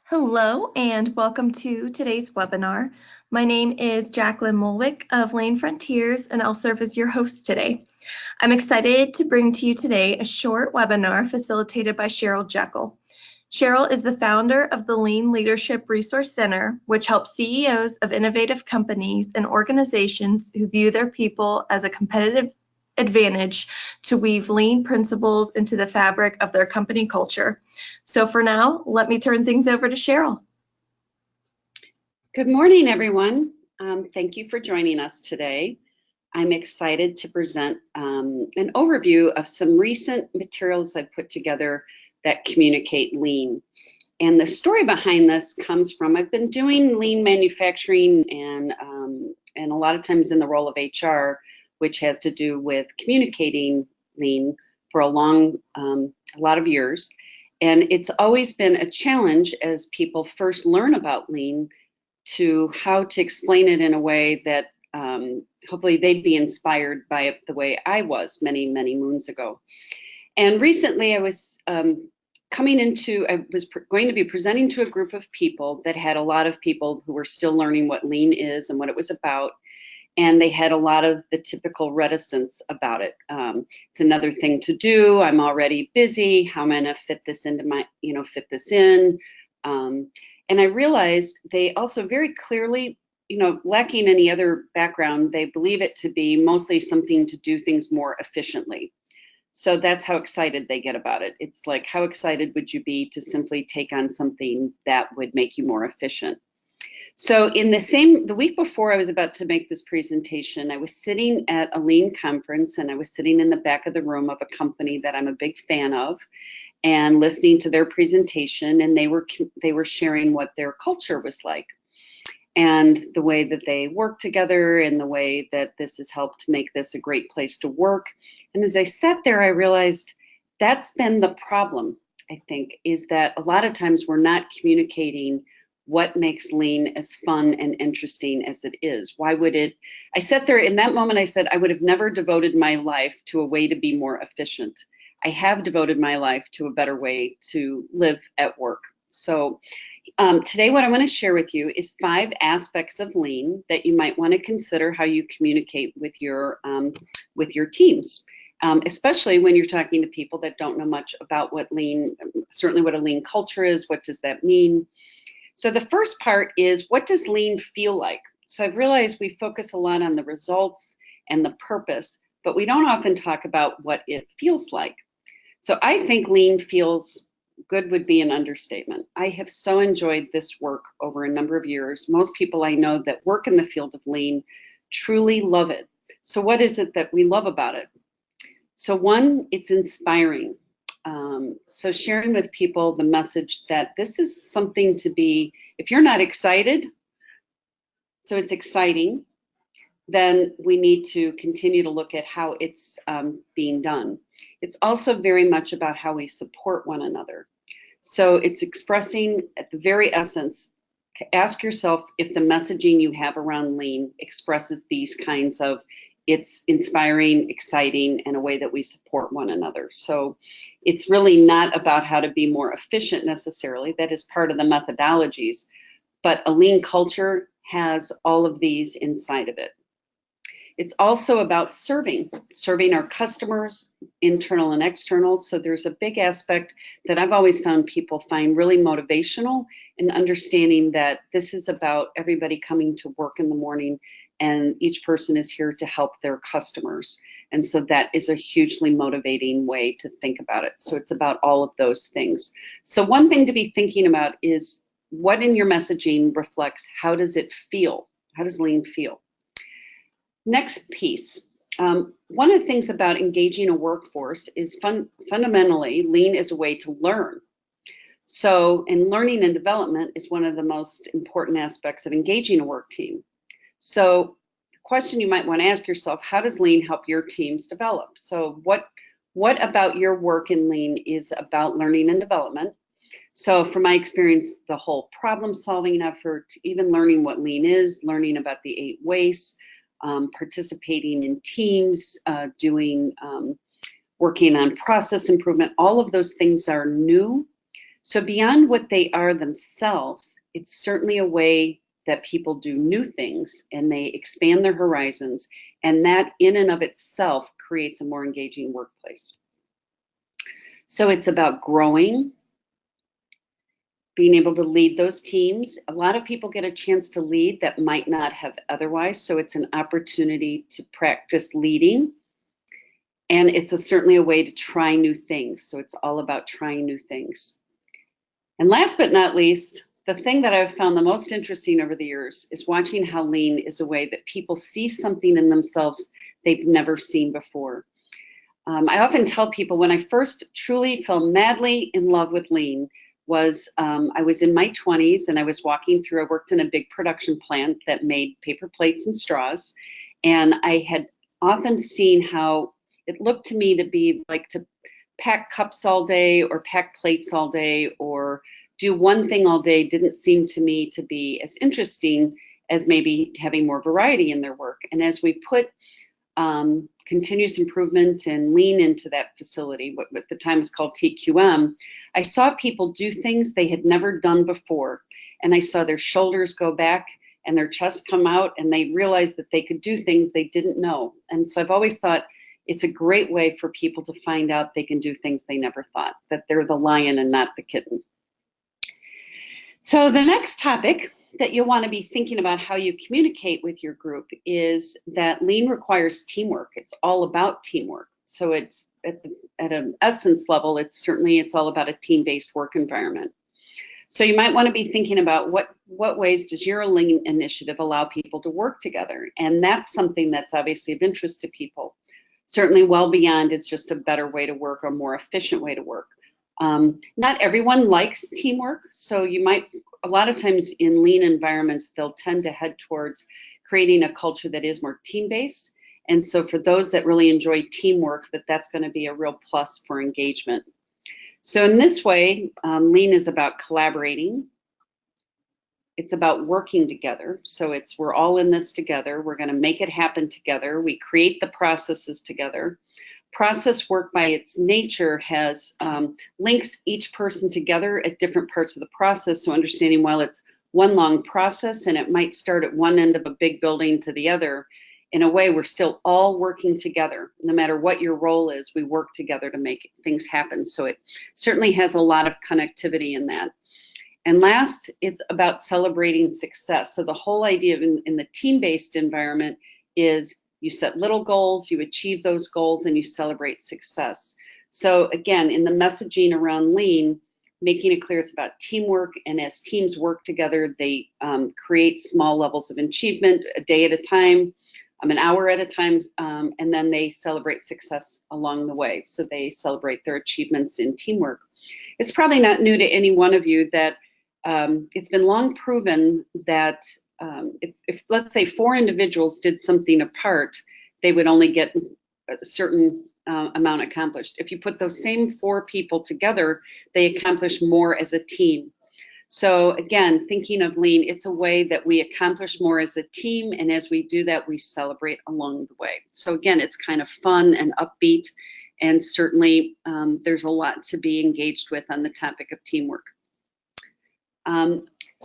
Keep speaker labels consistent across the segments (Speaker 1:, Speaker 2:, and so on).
Speaker 1: Hello and welcome to today's webinar. My name is Jacqueline Mulwick of Lane Frontiers and I'll serve as your host today. I'm excited to bring to you today a short webinar facilitated by Cheryl Jekyll. Cheryl is the founder of the Lean Leadership Resource Center, which helps CEOs of innovative companies and organizations who view their people as a competitive advantage to weave lean principles into the fabric of their company culture. So for now, let me turn things over to Cheryl.
Speaker 2: Good morning, everyone. Thank you for joining us today. I'm excited to present an overview of some recent materials I've put together that communicate lean. And the story behind this comes from, I've been doing lean manufacturing and a lot of times in the role of HR, which has to do with communicating lean for a lot of years. And it's always been a challenge as people first learn about lean to how to explain it in a way that hopefully they'd be inspired by it the way I was many, many moons ago. And recently I was going to be presenting to a group of people that had a lot of people who were still learning what lean is and what it was about. And they had a lot of the typical reticence about it. It's another thing to do. I'm already busy. How am I going to fit this into my, fit this in? And I realized they also very clearly, lacking any other background, they believe it to be mostly something to do things more efficiently. So that's how excited they get about it. It's like, how excited would you be to simply take on something that would make you more efficient? So the week before I was about to make this presentation, I was sitting at a lean conference and I was sitting in the back of the room of a company that I'm a big fan of and listening to their presentation, and they were sharing what their culture was like and the way that they work together and the way that this has helped make this a great place to work. And as I sat there, I realized that's been the problem, I think, is that a lot of times we're not communicating what makes lean as fun and interesting as it is. Why would it? I sat there in that moment, I said, I would have never devoted my life to a way to be more efficient. I have devoted my life to a better way to live at work. So today what I want to share with you is 5 aspects of lean that you might want to consider how you communicate with your teams. Especially when you're talking to people that don't know much about what lean, certainly what a lean culture is, what does that mean? So the first part is, what does lean feel like? So I've realized we focus a lot on the results and the purpose, but we don't often talk about what it feels like. So I think lean feels good would be an understatement. I have so enjoyed this work over a number of years. Most people I know that work in the field of lean truly love it. So what is it that we love about it? So one, it's inspiring. So sharing with people the message that this is something to be, if you're not excited, so it's exciting, then we need to continue to look at how it's being done. It's also very much about how we support one another. So it's expressing at the very essence, ask yourself if the messaging you have around lean expresses these kinds of, it's inspiring, exciting, and a way that we support one another. So it's really not about how to be more efficient necessarily. That is part of the methodologies, but a lean culture has all of these inside of it. It's also about serving our customers, internal and external. So there's a big aspect that I've always found people find really motivational in understanding that this is about everybody coming to work in the morning and each person is here to help their customers. And so that is a hugely motivating way to think about it. So it's about all of those things. So one thing to be thinking about is what in your messaging reflects, how does it feel? How does lean feel? Next piece, one of the things about engaging a workforce is fundamentally lean is a way to learn. So, and learning and development is one of the most important aspects of engaging a work team. So the question you might want to ask yourself, how does lean help your teams develop? So what about your work in lean is about learning and development? So from my experience, the whole problem solving effort, even learning what lean is, learning about the 8 wastes, participating in teams, working on process improvement, all of those things are new. So beyond what they are themselves, it's certainly a way that people do new things and they expand their horizons, and that in and of itself creates a more engaging workplace. So it's about growing, being able to lead those teams. A lot of people get a chance to lead that might not have otherwise, so it's an opportunity to practice leading. And it's certainly a way to try new things. So it's all about trying new things. And last but not least, the thing that I've found the most interesting over the years is watching how lean is a way that people see something in themselves they've never seen before. I often tell people when I first truly fell madly in love with lean was I was in my 20s and I was walking through, I worked in a big production plant that made paper plates and straws. And I had often seen how it looked to me to be like to pack cups all day or pack plates all day or do one thing all day didn't seem to me to be as interesting as maybe having more variety in their work. And as we put continuous improvement and lean into that facility, what at the time was called TQM, I saw people do things they had never done before. And I saw their shoulders go back and their chest come out, and they realized that they could do things they didn't know. And so I've always thought it's a great way for people to find out they can do things they never thought, that they're the lion and not the kitten. So the next topic that you'll want to be thinking about how you communicate with your group is that lean requires teamwork. It's all about teamwork. So it's at an essence level, it's all about a team-based work environment. So you might want to be thinking about what ways does your lean initiative allow people to work together? And that's something that's obviously of interest to people. Certainly well beyond it's just a better way to work or more efficient way to work. Not everyone likes teamwork, so you might, a lot of times in lean environments, they'll tend to head towards creating a culture that is more team-based. And so for those that really enjoy teamwork, that's going to be a real plus for engagement. So in this way, lean is about collaborating. It's about working together. So we're all in this together. We're going to make it happen together. We create the processes together. Process work by its nature has links each person together at different parts of the process. So understanding while it's one long process and it might start at one end of a big building to the other, in a way we're still all working together. No matter what your role is, we work together to make things happen. So it certainly has a lot of connectivity in that. And last, it's about celebrating success. So the whole idea in the team-based environment is you set little goals, you achieve those goals, and you celebrate success. So again, in the messaging around lean, making it clear it's about teamwork, and as teams work together, they create small levels of achievement, a day at a time, an hour at a time, and then they celebrate success along the way. So they celebrate their achievements in teamwork. It's probably not new to any one of you that it's been long proven that if let's say 4 individuals did something apart, they would only get a certain amount accomplished. If you put those same 4 people together, they accomplish more as a team. So again, thinking of lean, it's a way that we accomplish more as a team, and as we do that, we celebrate along the way. So again, it's kind of fun and upbeat, and certainly there's a lot to be engaged with on the topic of teamwork.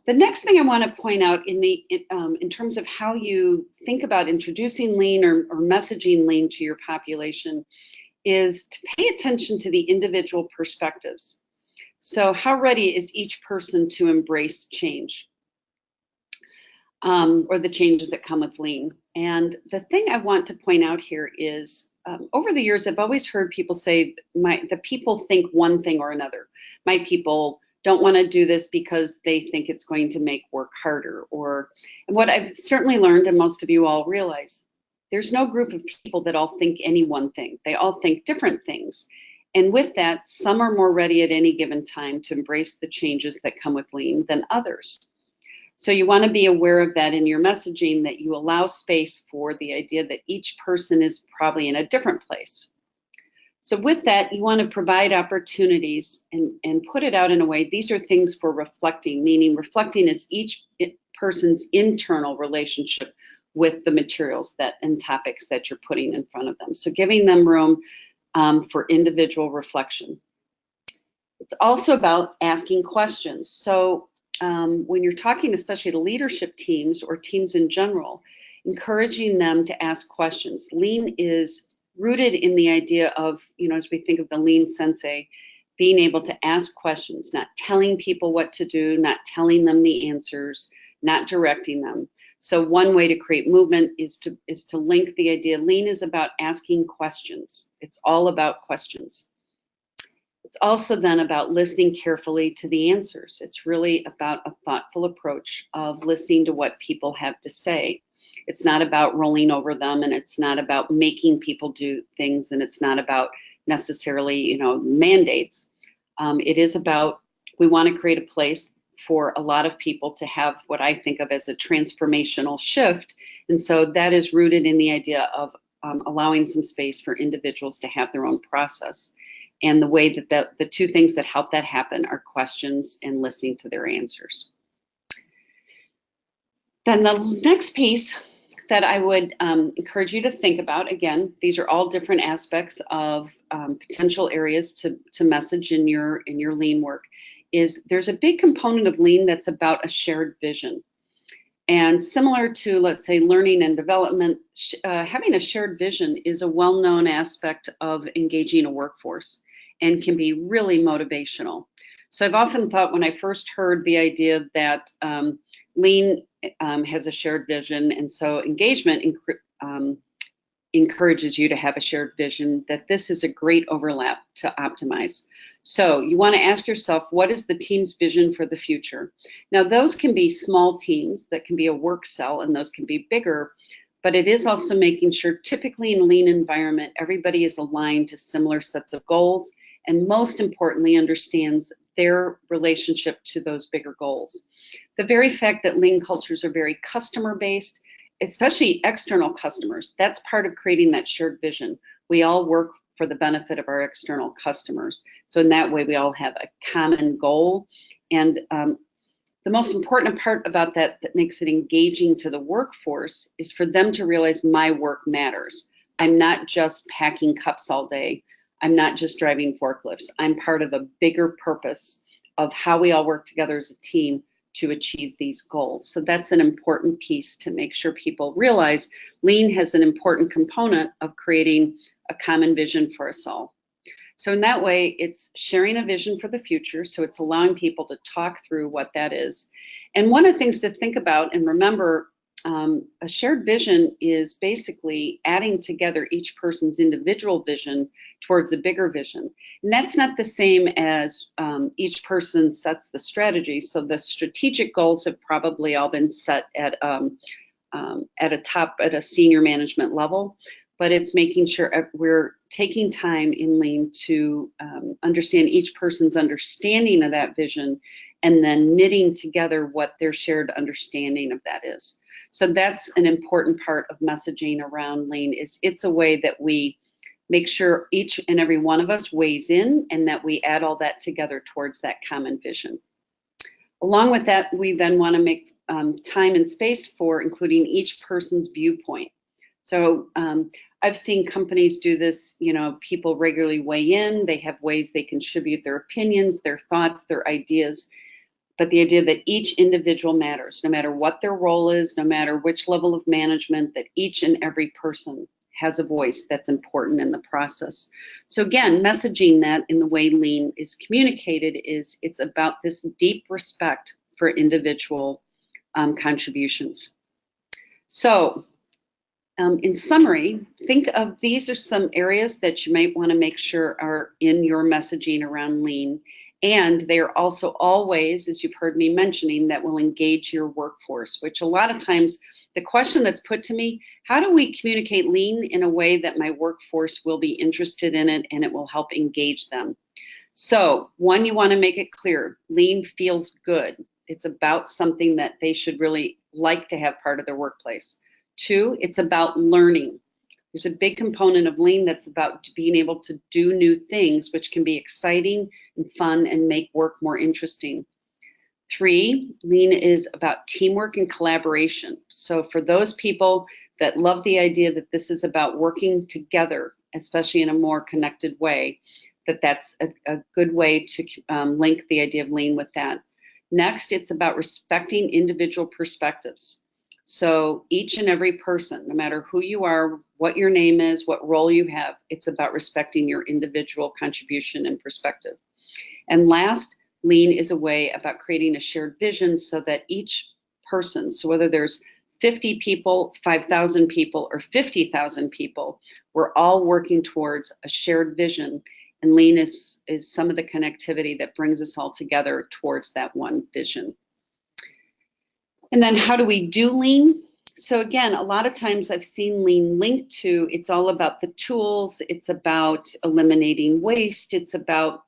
Speaker 2: The next thing I want to point out in terms of how you think about introducing lean or messaging lean to your population is to pay attention to the individual perspectives. So how ready is each person to embrace change or the changes that come with lean? And the thing I want to point out here is over the years, I've always heard people say the people think one thing or another. My people don't want to do this because they think it's going to make work harder. And what I've certainly learned, and most of you all realize, there's no group of people that all think any one thing. They all think different things. And with that, some are more ready at any given time to embrace the changes that come with lean than others. So you want to be aware of that in your messaging, that you allow space for the idea that each person is probably in a different place. So with that, you want to provide opportunities and put it out in a way, these are things for reflecting, meaning reflecting is each person's internal relationship with the materials and topics that you're putting in front of them. So giving them room for individual reflection. It's also about asking questions. So when you're talking especially to leadership teams or teams in general, encouraging them to ask questions. Lean is rooted in the idea of, as we think of the Lean Sensei, being able to ask questions, not telling people what to do, not telling them the answers, not directing them. So one way to create movement is to link the idea. Lean is about asking questions. It's all about questions. It's also then about listening carefully to the answers. It's really about a thoughtful approach of listening to what people have to say. It's not about rolling over them, and it's not about making people do things, and it's not about necessarily, mandates. It is about, we want to create a place for a lot of people to have what I think of as a transformational shift. And so that is rooted in the idea of allowing some space for individuals to have their own process. And the way that the two things that help that happen are questions and listening to their answers. Then the next piece that I would encourage you to think about, again, these are all different aspects of potential areas to message in your Lean work, is there's a big component of Lean that's about a shared vision. And similar to, let's say, learning and development, having a shared vision is a well-known aspect of engaging a workforce and can be really motivational. So I've often thought, when I first heard the idea that Lean has a shared vision, and so engagement encourages you to have a shared vision, that this is a great overlap to optimize. So you want to ask yourself, what is the team's vision for the future? Now, those can be small teams, that can be a work cell, and those can be bigger, but it is also making sure, typically in a Lean environment, everybody is aligned to similar sets of goals, and most importantly, understands their relationship to those bigger goals. The very fact that Lean cultures are very customer-based, especially external customers, that's part of creating that shared vision. We all work for the benefit of our external customers. So in that way, we all have a common goal. And the most important part about that makes it engaging to the workforce is for them to realize my work matters. I'm not just packing cups all day. I'm not just driving forklifts. I'm part of a bigger purpose of how we all work together as a team to achieve these goals. So that's an important piece to make sure people realize Lean has an important component of creating a common vision for us all. So in that way, it's sharing a vision for the future. So it's allowing people to talk through what that is. And one of the things to think about and remember, a shared vision is basically adding together each person's individual vision towards a bigger vision. And that's not the same as each person sets the strategy. So the strategic goals have probably all been set at a senior management level, but it's making sure we're taking time in Lean to understand each person's understanding of that vision, and then knitting together what their shared understanding of that is. So that's an important part of messaging around Lean. It's a way that we make sure each and every one of us weighs in, and that we add all that together towards that common vision. Along with that, we then want to make time and space for including each person's viewpoint. So I've seen companies do this, people regularly weigh in, they have ways they contribute their opinions, their thoughts, their ideas, but the idea that each individual matters, no matter what their role is, no matter which level of management, that each and every person has a voice that's important in the process. So again, messaging that in the way Lean is communicated it's about this deep respect for individual contributions. So in summary, think of these are some areas that you might want to make sure are in your messaging around Lean. And they are also all ways, as you've heard me mentioning, that will engage your workforce, which a lot of times the question that's put to me, how do we communicate Lean in a way that my workforce will be interested in it and it will help engage them? So one, you want to make it clear, Lean feels good. It's about something that they should really like to have part of their workplace. Two, it's about learning. There's a big component of Lean that's about being able to do new things, which can be exciting and fun and make work more interesting. Three, Lean is about teamwork and collaboration. So for those people that love the idea that this is about working together, especially in a more connected way, that's a good way to link the idea of lean with that. Next, it's about respecting individual perspectives. So each and every person, no matter who you are, what your name is, what role you have, it's about respecting your individual contribution and perspective. And last, lean is a way about creating a shared vision so that each person, so whether there's 50 people, 5,000 people, or 50,000 people, we're all working towards a shared vision. And lean is some of the connectivity that brings us all together towards that one vision. And then how do we do lean? So again, a lot of times I've seen lean linked to, it's all about the tools, it's about eliminating waste, it's about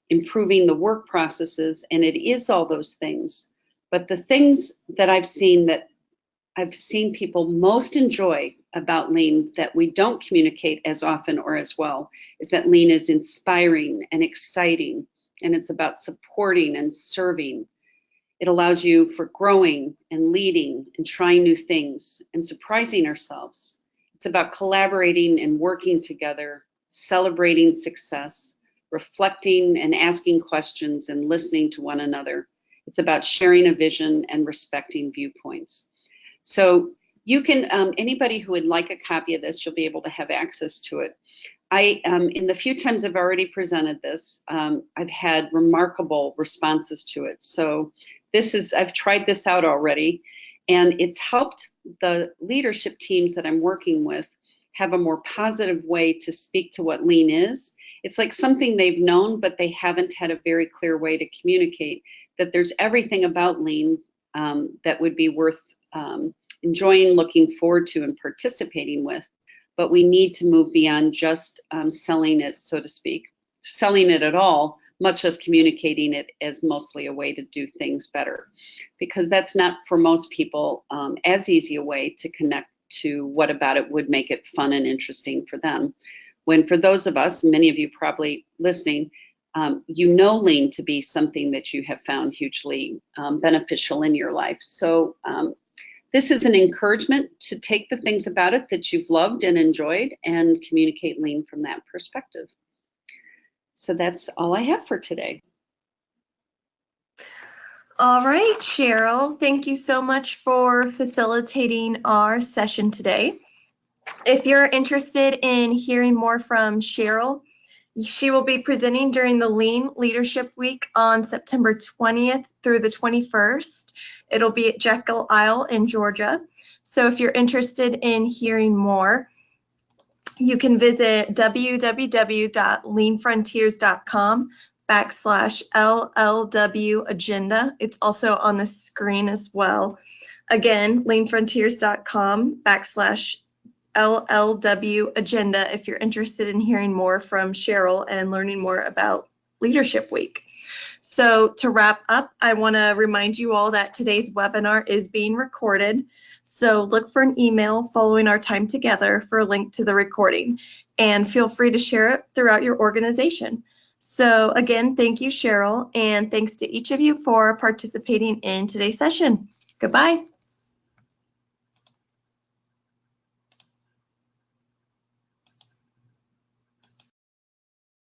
Speaker 2: improving the work processes, and it is all those things. But the things that I've seen people most enjoy about lean that we don't communicate as often or as well is that lean is inspiring and exciting, and it's about supporting and serving. It allows you for growing and leading and trying new things and surprising ourselves. It's about collaborating and working together, celebrating success, reflecting and asking questions and listening to one another. It's about sharing a vision and respecting viewpoints. So you can, anybody who would like a copy of this, you'll be able to have access to it. In the few times I've already presented this, I've had remarkable responses to it. So I've tried this out already, and it's helped the leadership teams that I'm working with have a more positive way to speak to what lean is. It's like something they've known, but they haven't had a very clear way to communicate that there's everything about lean that would be worth enjoying, looking forward to, and participating with. But we need to move beyond just selling it, so to speak, selling it at all, much less communicating it as mostly a way to do things better. Because that's not, for most people, as easy a way to connect to what about it would make it fun and interesting for them. When for those of us, many of you probably listening, you know lean to be something that you have found hugely beneficial in your life. So this is an encouragement to take the things about it that you've loved and enjoyed and communicate lean from that perspective. So that's all I have for today.
Speaker 1: All right, Cheryl, thank you so much for facilitating our session today. If you're interested in hearing more from Cheryl, she will be presenting during the Lean Leadership Week on September 20th through the 21st. It'll be at Jekyll Isle in Georgia. So if you're interested in hearing more, you can visit www.leanfrontiers.com/LLW agenda. It's also on the screen as well. Again, leanfrontiers.com/LLW agenda if you're interested in hearing more from Cheryl and learning more about Leadership Week. So to wrap up, I want to remind you all that today's webinar is being recorded. So look for an email following our time together for a link to the recording, and feel free to share it throughout your organization. So again, thank you, Cheryl, and thanks to each of you for participating in today's session. Goodbye.